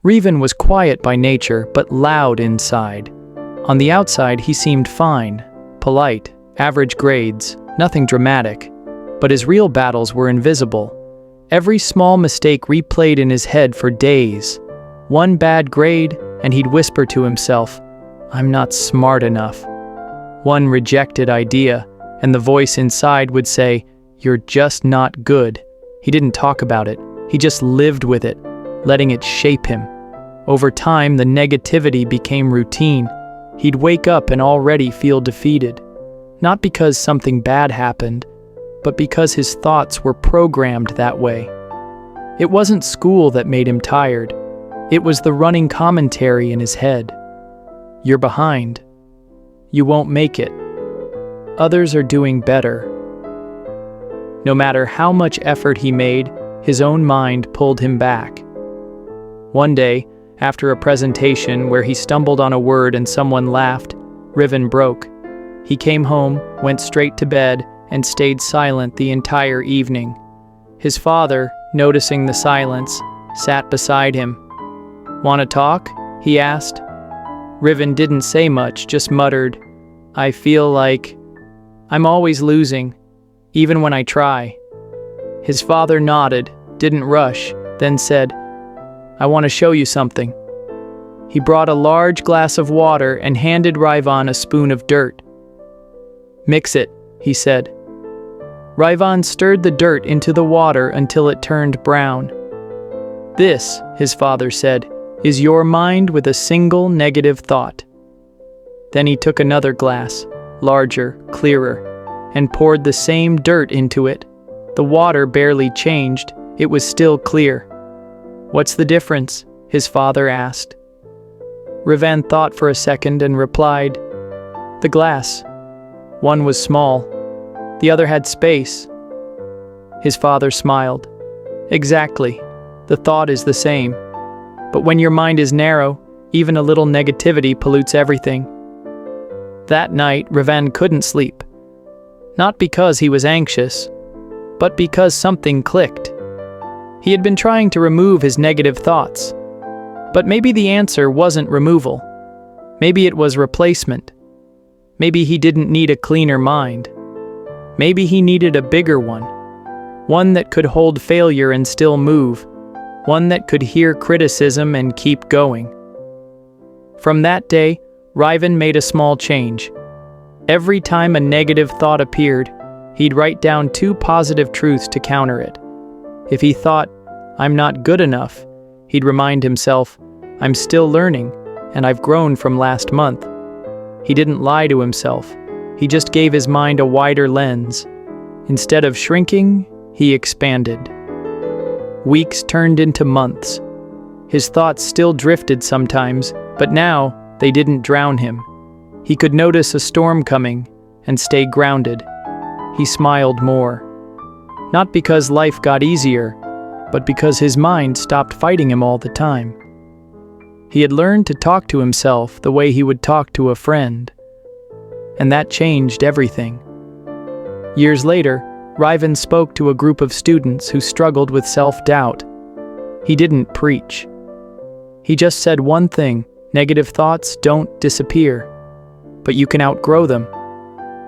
Reven was quiet by nature, but loud inside. On the outside, he seemed fine, polite, average grades, nothing dramatic. But his real battles were invisible. Every small mistake replayed in his head for days. One bad grade, and he'd whisper to himself, "I'm not smart enough." One rejected idea, and the voice inside would say, "You're just not good." He didn't talk about it. He just lived with it, letting it shape him. Over time, the negativity became routine. He'd wake up and already feel defeated. Not because something bad happened, but because his thoughts were programmed that way. It wasn't school that made him tired. It was the running commentary in his head. "You're behind. You won't make it. Others are doing better." No matter how much effort he made, his own mind pulled him back. One day, after a presentation where he stumbled on a word and someone laughed, Reven broke. He came home, went straight to bed, and stayed silent the entire evening. His father, noticing the silence, sat beside him. "Want to talk?" he asked. Reven didn't say much, just muttered, "I feel like I'm always losing, even when I try." His father nodded, didn't rush, then said, "I want to show you something." He brought a large glass of water and handed Reven a spoon of dirt. "Mix it," he said. Reven stirred the dirt into the water until it turned brown. "This," his father said, "is your mind with a single negative thought." Then he took another glass, larger, clearer, and poured the same dirt into it. The water barely changed, it was still clear. "What's the difference?" his father asked. Reven thought for a second and replied, "The glass. One was small, the other had space." His father smiled. "Exactly. The thought is the same. But when your mind is narrow, even a little negativity pollutes everything." That night, Reven couldn't sleep. Not because he was anxious, but because something clicked. He had been trying to remove his negative thoughts. But maybe the answer wasn't removal. Maybe it was replacement. Maybe he didn't need a cleaner mind. Maybe he needed a bigger one. One that could hold failure and still move. One that could hear criticism and keep going. From that day, Reven made a small change. Every time a negative thought appeared, he'd write down 2 positive truths to counter it. If he thought, "I'm not good enough," he'd remind himself, "I'm still learning, and I've grown from last month." He didn't lie to himself. He just gave his mind a wider lens. Instead of shrinking, he expanded. Weeks turned into months. His thoughts still drifted sometimes, but now they didn't drown him. He could notice a storm coming and stay grounded. He smiled more. Not because life got easier, but because his mind stopped fighting him all the time. He had learned to talk to himself the way he would talk to a friend. And that changed everything. Years later, Reven spoke to a group of students who struggled with self-doubt. He didn't preach. He just said one thing: negative thoughts don't disappear, but you can outgrow them.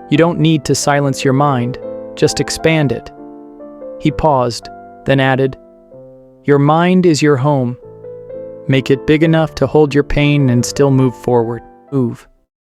You don't need to silence your mind, just expand it. He paused, then added, "Your mind is your home. Make it big enough to hold your pain and still move forward. Move."